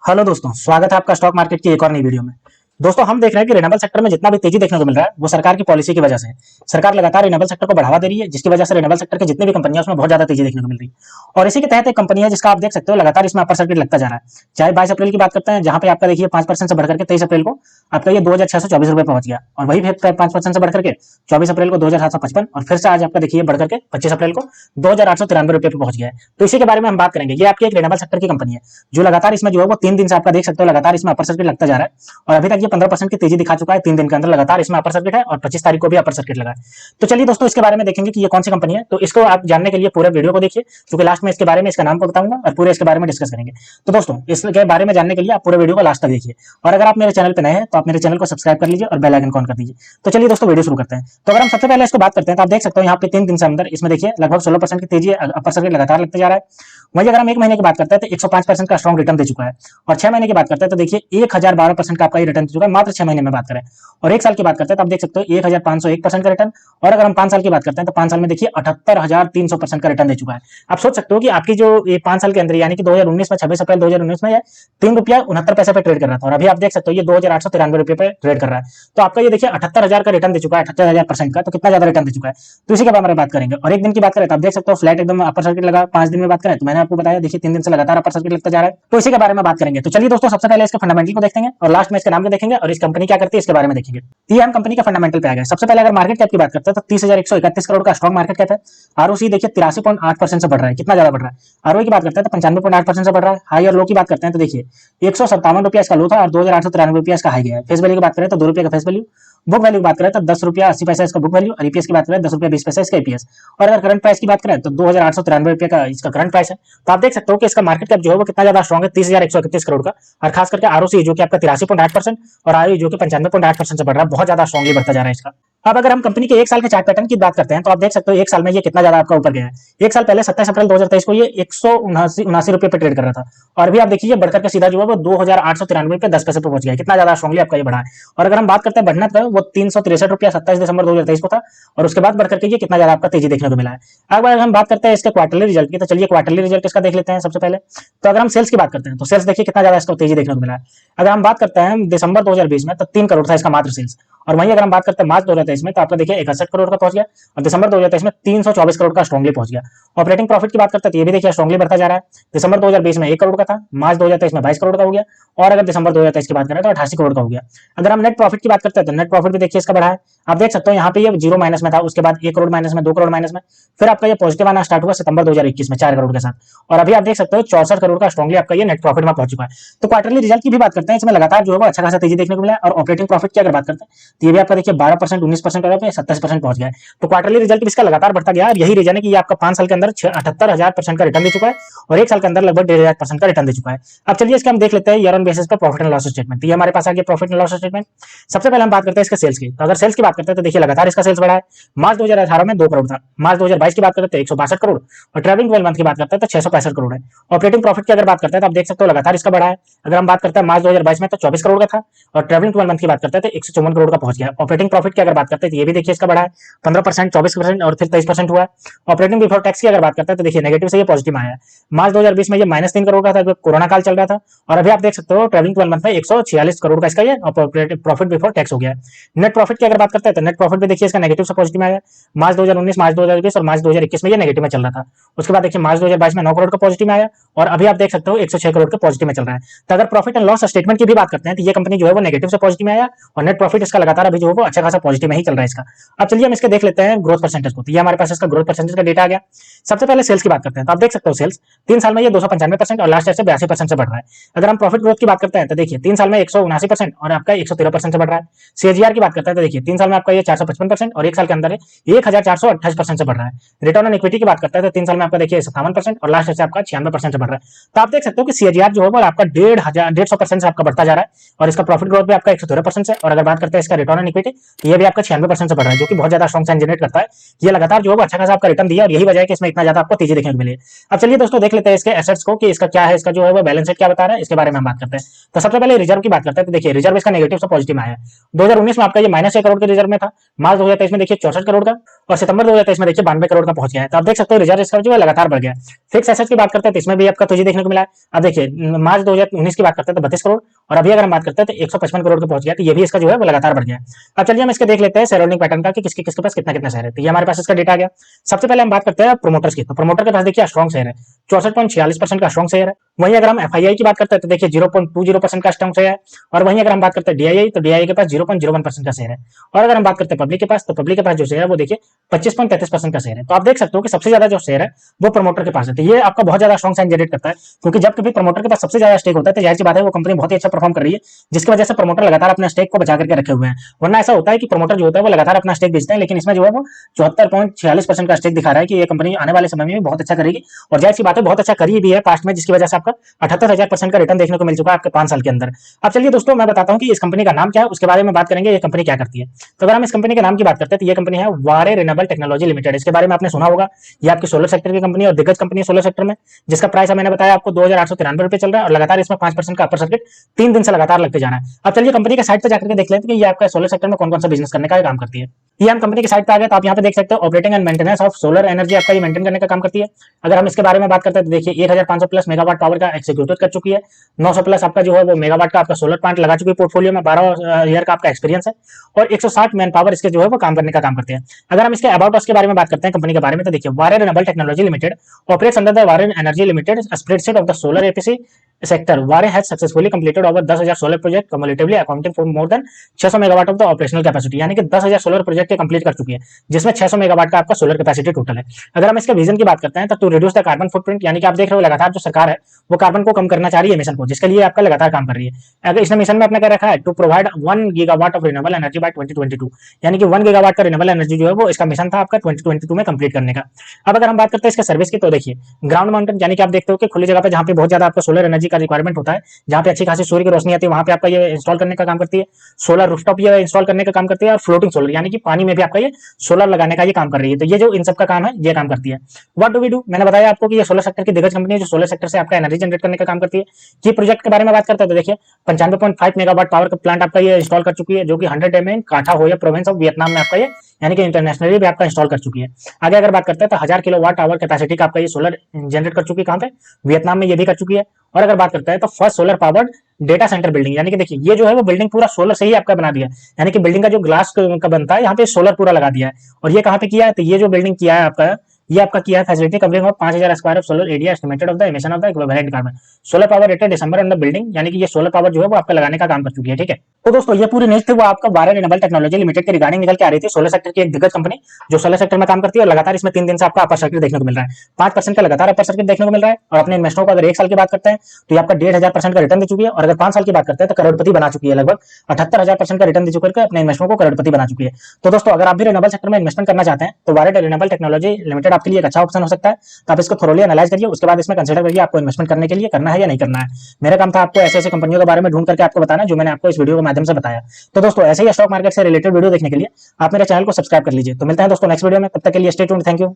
Hello दोस्तों, स्वागत है आपका स्टॉक मार्केट की एक और नई वीडियो में। दोस्तों, हम देख रहे हैं कि रिन्यूएबल सेक्टर में जितना भी तेजी देखने को मिल रहा है वो सरकार की पॉलिसी की वजह से है। सरकार लगातार रिन्यूएबल सेक्टर को बढ़ावा दे रही है, जिसकी वजह से रिन्यूएबल सेक्टर की जितनी भी कंपनियां उसमें बहुत ज्यादा तेजी देखने को मिल रही है। और इसी के तहत एक कंपनी है जिसका आप देख सकते हो लगातार इसमें अपर सर्किट लगता जा रहा है। चाहे 22 अप्रैल की बात करते हैं, जहां पे आपका देखिए 5% से बढ़कर के 23 अप्रैल को आपका ये 2624 रुपए पहुंच गया, और वही 5% से बढ़कर के 24 अप्रैल को 2755, और फिर से आज आपका देखिए बढ़कर के 25 अप्रैल को 2893 रुपए पे पहुंच गया है। तो इसी के बारे में हम बात करेंगे। ये आपकी एक रिन्यूएबल सेक्टर की कंपनी है जो लगातार इसमें जो है वो 3 दिन से आपका देख सकते हो लगातार इसमें अपर सर्किट लगता जा रहा है, और अभी तक ये 15% की तेजी दिखा चुका है। 3 दिन के अंदर लगातार इसमें अपर सर्किट है, और 25 तारीख को भी अपर सर्किट लगा है। तो चलिए दोस्तों, इसके बारे में देखेंगे कि ये कौन सी कंपनी है। तो इसको आप जानने के लिए पूरे वीडियो को देखिए, क्योंकि लास्ट में इसके बारे में इसका नाम को बताऊंगा और पूरे इसके बारे में डिस्कस करेंगे। तो दोस्तों, इसके बारे में जानने के लिए आप पूरे वीडियो को लास्ट तक देखिए, और अगर आप मेरे चैनल पर नए हैं तो आप मेरे चैनल को सब्सक्राइब कर लीजिए और बेल आइकन ऑन कर दीजिए। तो चलिए दोस्तों, वीडियो शुरू करते हैं। तो अगर हम सबसे पहले इसको बात करते हैं तो आप देख सकते हो यहाँ पे 3 दिन से अंदर इसमें देखिए लगभग 16% की तेजी अपर सर्किट लगातार लगते जा रहा है। वहीं अगर हम 1 महीने की बात करते हैं तो 105% का स्ट्रॉन्ग रिटर्न दे चुका है, और 6 महीने की बात करते हैं तो देखिए 1012% का आपका ये रिटर्न दे चुका है मात्र 6 महीने में बात करें। और 1 साल की बात करते हैं तो आप देख सकते हो 1501% का रिटर्न। और अगर हम 5 साल की बात करते हैं तो 5 साल में देखिए 78,300% का रिटर्न दे चुका है। आप सोच सकते हो कि आपकी जो ये 5 साल के अंदर यानी कि 2019 में 26 अप्रैल 2019 में ₹3.69 पे ट्रेड कर रहा था, और अभी आप देख सकते हो ये 2893 पे ट्रेड कर रहा है। तो आपका ये देखिए 78,000 का रिटर्न दे चुका है, 78,000% का। तो कितना ज्यादा रिटर्न दे चुका है, तो इसी के बारे में बात करेंगे। और एक दिन की बात करें तो आप देख सकते हो फ्लैट एकदम अपर सर्किट लगा। 5 दिन में बात करें तो मैंने आपको बताया देखिए 3 दिन से लगातार अपर सर्किट लगता जा रहा है। तो इसी के बारे में बात करेंगे। तो चलिए दोस्तों, सबसे पहले इसके फंडामेंटल को देखते हैं, और लास्ट में इसके नाम को देखेंगे, और इस कंपनी क्या करती है इसके बारे में देखेंगे। ये हम कंपनी का फंडामेंटल पे आ गए। सबसे पहले अगर मार्केट कैप की बात करते हैं तो 30,131 करोड़ का स्ट्रॉन्ग मार्केट कैप है। आरओसी देखिए 83.8% से बढ़ रहा है, कितना ज्यादा बढ़ रहा है। आरओई की बात करते हैं तो 95.8% से बढ़ रहा है। हाई और लो की बात करते हैं तो देखिए ₹157 इसका लो था, और ₹2,893 इसका हाई गया है। फेस वैल्यू की बात करें तो ₹2 का फेस वैल्यू। बुक वैल्यू की बात करें तो ₹10.80 इसका बुक वैल्यू, और ईपीएस की बात करें ₹10.20 इसका ईपीएस। और अगर करंट प्राइस की बात करें तो ₹2,893 का इसका करंट प्राइस है। तो आप देख सकते हो कि इसका मार्केट कैप जो है वो कितना ज्यादा स्ट्रॉन्ग है, 30,131 करोड़ का। और खास करके आरओसी जो कि आपका 83.8%, और आरओई जो कि 95.8% से बढ़ रहा है, बहुत ज्यादा स्ट्रॉन्गली बढ़ता जा रहा है इसका। अब अगर हम कंपनी के 1 साल के चार्ट पैटर्न की बात करते हैं तो आप देख सकते हो 1 साल में ये कितना ज्यादा आपका ऊपर गया है। 1 साल पहले 27 अप्रैल 2023 को ये 179 रुपए पे ट्रेड कर रहा था, और अभी आप देखिए बढ़कर के सीधा जो है वो 2,893 पे 10 पैसे पे पहुंच गया। कितना ज्यादा स्ट्रॉन्गली आपका ये बढ़ा है। और अगर हम बात करते हैं बढ़ना तो वो 363 रुपया 27 दिसंबर 2023 को था, और उसके बाद बढ़कर के ये कितना ज्यादा आपका तेजी देखने को मिला है। अब अगर हम बात करते हैं इसके क्वार्टरली रिजल्ट की, तो चलिए क्वार्टरली रिजल्ट इसका देख लेते हैं सबसे पहले। तो अगर हम सेल्स की बात करते हैं तो सेल्स देखिए कितना ज्यादा इसको तेजी देखने को मिला है। अगर हम बात करते हैं दिसंबर 2020 में तो 3 करोड़ था इसका मात्र सेल्स, और वहीं अगर हम बात करते हैं मार्च 2023 में तो आपका देखिए 61 करोड़ का पहुंच गया, और दिसंबर 2023 में 324 करोड़ का स्ट्रॉन्गली पहुंच गया। ऑपरेटिंग प्रॉफिट की बात करते हैं तो ये भी देखिए स्ट्रॉन्गली बढ़ता जा रहा है। दिसंबर 2020 में 1 करोड़ का था, मार्च 2023 में 22 करोड़ का हो गया, और अगर दिसंबर 2023 की बात करें तो 88 करोड़ का हो गया। अगर हम नेट प्रॉफिट की बात करते हैं तो नेट प्रॉफिट भी देखिए इसका बढ़ा है। आप देख सकते हो यहाँ पे ये 0 माइनस में था, उसके बाद 1 करोड़ माइनस में, 2 करोड़ माइनस में, फिर आपका ये पॉजिटिव आना स्टार्ट हुआ सितंबर 2021 में 4 करोड़ के साथ, और अभी आप देख सकते हो 64 करोड़ का स्ट्रॉन्गली आपका ये नेट प्रॉफिट में पहुंच चुका है। तो क्वार्टरली रिजल्ट की भी बात करते हैं, इसमें लगातार जो है वो अच्छा खासा तेजी देखने को मिला है। और ऑपरेटिंग प्रॉफिट की अगर बात करते हैं तो ये भी आपका देखिए 12%, 19% और 27% पहुंच गया है। तो क्वार्टरली रिजल्ट इसका लगातार बढ़ता गया, और यही रीजन है कि ये आपका 5 साल के अंदर 78,000% का रिटर्न दे चुका है, और 1 साल के अंदर लगभग 1,500% का रिटर्न दे चुका है। अब चलिए इसके हम देख लेते हैं ईयर ऑन बेसिस पर प्रॉफिट एंड लॉस स्टेटमेंट। ये हमारे पास आ गया प्रॉफिट एंड लॉस स्टेटमेंट। सबसे पहले हम बात करते हैं इसके सेल्स की। तो अगर सेल्स की बात करते हैं तो देखिए लगातार इसका सेल्स बढ़ा है। मार्च 2018 में 2 करोड़ था, मार्च 2022 की बात करते हैं 162 करोड़, और ट्रैवलिंग 12 मंथ की बात करते हैं तो 665 करोड़ है। ऑपरेटिंग प्रॉफिट की अगर बात करते हैं तो आप देख सकते हो लगातार इसका बढ़ा है। अगर हम बात करते हैं मार्च 2022 में तो 24 करोड़ का था, और ट्रैवलिंग 12 मंथ की बात करते हैं तो 154 करोड़ का पहुंच गया। ऑपरेटिंग प्रॉफिट की अगर बात करते हैं तो ये भी देखिए इसका बढ़ा है, 15%, 24% और फिर 23% हुआ है। ऑपरेटिंग बिफोर टैक्स की अगर बात करते हैं तो देखिए नेगेटिव से ये पॉजिटिव आया है। मार्च 2020 में ये -3 करोड़ का था जब कोरोना काल चल रहा था, और अभी आप देख सकते हो ट्रैवलिंग 12 मंथ में 146 करोड़ का इसका ये प्रॉफिट बिफोर टैक्स हो गया है। नेट प्रॉफिट की अगर बात करते हैं तो नेट प्रॉफिट भी देखिए इसका नेगेटिव से पॉजिटिव आया है। मार्च 2019, मार्च 2020 और मार्च 2021 में ये नेगेटिव में चल रहा था। उसके बाद देखिए मार्च 2022 में 9 करोड़ का पॉजिटिव में आया, और अभी आप देख सकते हो 106 करोड़ के पॉजिटिव में चल रहा है। तो अगर प्रॉफिट एंड लॉस स्टेटमेंट की भी बात करते हैं तो ये कंपनी जो है वो नेगेटिव से पॉजिटिव में आया, और नेट प्रॉफिट इसका लगातार अभी जो है वो अच्छा खासा पॉजिटिव में ही चल रहा है इसका। अब चलिए हम इसके देख लेते हैं ग्रोथ परसेंटेज को। तो ये हमारे पास इसका ग्रोथ परसेंटेज का डेटा आ गया। सबसे पहले सेल्स की बात करते हैं तो आप देख सकते हो सेल्स 3 साल में ये 295% और लास्ट ईयर से 82% से बढ़ रहा है। अगर हम प्रॉफिट ग्रोथ की बात करते हैं तो देखिए 3 साल में 179% और आपका 113% से बढ़ रहा है। सीएजीआर की बात करते हैं तो देखिए 3 साल में आपका ये 455% और 1 साल के अंदर 1428% से बढ़ रहा है। रिटर्न ऑन इक्विटी की बात करते हैं तो 3 साल में आपका देखिए 57% और लास्ट ईयर से आपका 96% से बढ़ रहा है। तो आप देख सकते हो कि सीएजीआर जो है वो आपका 150% से आपका बढ़ता जा रहा है, और इसका प्रॉफिट ग्रोथ भी आपका 113% से। और अगर बात करते हैं इसका रिटर्न ऑन इक्विटी तो ये भी आपका 96% से बढ़ रहा है, जो कि बहुत ज्यादा स्ट्रॉन्ग साइन जनरेट करता है। ये लगातार जो है अच्छा खासा आपका रिटर्न दिया और यही वजह है कि इसमें इतना ज्यादा आपको तेजी देखने को मिली। अब चलिए दोस्तों देख लेते हैं इसके एसेट्स को कि इसका क्या है, इसका जो है वो बैलेंस शीट क्या बता रहा है, इसके बारे में हम बात करते हैं। तो सबसे पहले रिजर्व की बात करते हैं। तो देखिए रिजर्व इसका नेगेटिव से पॉजिटिव में आया है। 2019 में आपका ये -6 करोड़ के रिजर्व में था, मार्च 2023 में देखिए 64 करोड़ का, और सितंबर 2023 में देखिए 92 करोड़ का पहुंच गया है। तो आप देख सकते हो रिजर्व इसका जो है लगातार बढ़ गया है। फिक्स एसेट्स की बात करते हैं तो इसमें भी आपका तेजी देखने को मिला है। अब देखिए मार्च 2019 की बात करते हैं तो 32 करोड़, और अभी अगर हम बात करते हैं तो 155 करोड़ के पहुंच गया। तो ये भी इसका जो है वो लगातार बढ़ गया है। अब चलिए हम इसके देख लेते हैं शेयर होल्डिंग पैटर्न का कि किसके किसके पास कितना कितना शेयर है। तो ये हमारे पास इसका डेटा आ गया। सबसे पहले हम बात करते हैं प्रोमोटर्स की। तो प्रोमोटर के पास देखिए स्ट्रॉन्ग शेयर है, 64.46% का स्ट्रॉन्ग शेयर है। वहीं अगर हम एफआईआई की बात करते हैं तो देखिए 0.20% का स्ट्रॉन्ग शेयर है। और वहीं अगर हम बात करते हैं डीआईआई तो डीआईआई के पास 0.01% का शेयर है। और अगर हम बात करते हैं पब्लिक के पास तो पब्लिक के पास जो शेयर है वो देखिए 25.33% का शेयर है। तो आप देख सकते हो कि सबसे ज्यादा जो शेयर है वो प्रमोटर के पास है। तो ये आपका बहुत ज्यादा स्ट्रॉन्ग साइन जनरेट करता है, क्योंकि जब कभी प्रमोटर के पास सबसे ज्यादा स्टेक होता है तो जाहिर सी बात है वो कंपनी बहुत ही अच्छा परफॉर्म कर रही है, जिसकी वजह से प्रमोटर लगातार अपने स्टेक को बचा करके रखे हुए हैं। वरना ऐसा होता है कि प्रमोटर जो होता है वो लगातार अपना स्टेक बेचते हैं, लेकिन इसमें जो है वो 74.46% का स्टेक दिखा रहा है कि ये कंपनी आने वाले समय में बहुत अच्छा करेगी। और जाहिर सी बात है बहुत अच्छा करी भी है पास्ट में, जिसकी वजह से आपका 78,000% का रिटर्न देखने को मिल चुका है आपके 5 साल के अंदर। अब चलिए दोस्तों मैं बताता हूँ कि इस कंपनी का नाम क्या है, उसके बारे में बात करेंगे, ये कंपनी क्या करती है। तो अगर हम इस कंपनी के नाम की बात करते हैं तो ये कंपनी है वारे रिन्यूएबल टेक्नोलॉजी लिमिटेड। इसके बारे में आपने सुना होगा, ये आपकी सोलर सेक्टर की कंपनी और दिग्गज कंपनी है सोलर सेक्टर में, जिसका प्राइस मैंने बताया आपको 2,893 चल रहा है, और लगातार इसमें 5% का अपर सर्किट 3 दिन से लगातार लगते जाना है। अब चलिए कंपनी के साइट पर जाकर के देख लेते हैं कि ये आपका सोलर सेक्टर में कौन कौन सा बिजनेस करने का काम करती है। ये हम कंपनी की साइट पे आ गए तो आप यहाँ पे देख सकते हो operating and maintenance of solar energy आपका ये मेंटेन करने का काम करती है। अगर हम इसके बारे में बात करते हैं तो देखिए 1500 प्लस मेगावाट पावर का एक्सिक्यूट कर चुकी है, 900 प्लस आपका जो है वो मेगावाट का आपका सोलर प्लांट लगा चुकी है पोर्टफोलियो में, 12 ईयर का आपका एक्सपीरियंस है, और 160 मैन पावर इसके जो है वो काम करने का काम करते हैं। अगर हम इसके अबाउट अस के बारे में बात करते हैं कंपनी के बारे में तो देखिए Waaree renewable technology limited operates under the Waaree energy limited spreadsheet of the solar APC sector. Waaree has successfully completed over 10,000 solar project cumulatively accounting for more than 600 megawatt of the operational capacity, यानी कि 10,000 solar project के complete कर चुकी है, जिसमें 600 megawatt का आपका solar capacity total है। अगर हम इसके विजन की बात करते हैं तो to reduce the carbon footprint, यानी कि आप देख रहे हो लगातार जो सरकार है वो कार्बन को कम करना चाह रही है एमिशन को, जिसके लिए आपका लगातार काम कर रही है। अगर इसने मिशन में अपना क्या रखा है to provide 1 gigawatt of renewable energy by 2022, यानी कि 1 गीगावाट का रिन्यूएबल एनर्जी जो है वो इसका मिशन था आपका 2022 में कंप्लीट करने का। अब अगर हम बात करते हैं इसके सर्विस की तो देखिए ग्राउंड माउंटेड, यानी कि आप देखते हो कि खुली जगह पे जहां पे बहुत ज्यादा आपका सोलर एनर्जी का रिक्वायरमेंट होता है, जहां पे अच्छी खासी सूर्य की रोशनी आती है, वहां पे आपका ये इंस्टॉल करने का काम करती है। सोलर रूफटॉप ये इंस्टॉल करने का काम करती है, और फ्लोटिंग सोलर यानी कि पानी में भी आपका ये सोलर लगाने का ये काम कर रही है। तो ये जो इन सब का काम है ये काम करती है। व्हाट डू वी डू, मैंने बताया आपको कि ये सोलर सेक्टर की दिग्गज कंपनी है जो सोलर सेक्टर से आपका एनर्जी जनरेट करने का काम करती है। ये प्रोजेक्ट के बारे में बात करते हैं तो देखिए 95.5 मेगावाट पावर का प्लांट आपका ये इंस्टॉल कर चुकी है, जो कि 100 एम काठा हो या प्रोविंस ऑफ वियतनाम में आपका ये यानी कि इंटरनेशनली भी आपका इंस्टॉल कर चुकी है। आगे अगर बात करते हैं तो 1000 किलोवाट आवर कैपेसिटी का आपका ये सोलर जनरेट कर चुकी है, कहां पे वियतनाम में ये भी कर चुकी है। और अगर बात करते हैं तो first solar powered data centre building, यानी कि देखिए ये जो है वो बिल्डिंग पूरा सोलर से ही आपका बना दिया है, यानी कि बिल्डिंग का जो ग्लास का बनता है यहाँ पे सोलर पूरा लगा दिया है। और ये कहाँ पे किया है तो ये जो बिल्डिंग किया है आपका ये आपका किया है facility covering of 5000 square of solar area estimated of the emission of the equivalent carbon solar power rated December on the building, यानी कि ये सोलर पावर जो है वो आपका लगाने का काम कर चुकी है। ठीक है, तो दोस्तों ये पूरी न्यूज थी वो आपका वारे रिन्यूएबल टेक्नोलॉजी लिमिटेड के रिगार्डिंग निकल के आ रही थी। सोलर सेक्टर की एक दिग्गज कंपनी जो सोलर सेक्टर में काम करती है, और लगातार इसमें 3 दिन से आपका अपर सर्किट देखने को मिल रहा है, 5% का लगातार अपर सर्किट देखने को मिल रहा है। और अपने इन्वेस्टरों को अगर 1 साल की बात करते हैं तो ये आपका 1,500% का रिटर्न दे चुकी है, और अगर 5 साल की बात करते हैं तो करोड़पति बना चुकी है, लगभग 78,000% का रिटर्न दे चुकर के अपने इन्वेस्टरों को करोड़पति बना चुकी है। तो दोस्तों अगर आप भी रिन्यूएबल सेक्टर में इन्वेस्टमेंट करना चाहते हैं तो वारे रिन्यूएबल टेक्नोलॉजी लिमिटेड आपके लिए एक अच्छा ऑप्शन हो सकता है। तो आप इसको थोरोली एनालाइज करिए, उसके बाद इसमें कंसीडर करिए आपको इन्वेस्टमेंट करने के लिए करना है या नहीं करना है। मेरा काम था आपको ऐसे ऐसे कंपनियों के बारे में ढूंढ करके आपको बताना जो मैंने आपको इस वीडियो के माध्यम से बताया। तो दोस्तों ऐसे ही स्टॉक मार्केट से रिलेटेड वीडियो देखने के लिए आप मेरे चैनल को सब्सक्राइब कर लीजिए। तो मिलते हैं दोस्तों नेक्स्ट वीडियो में, तब तक के लिए स्टे ट्यून्ड, थैंक यू।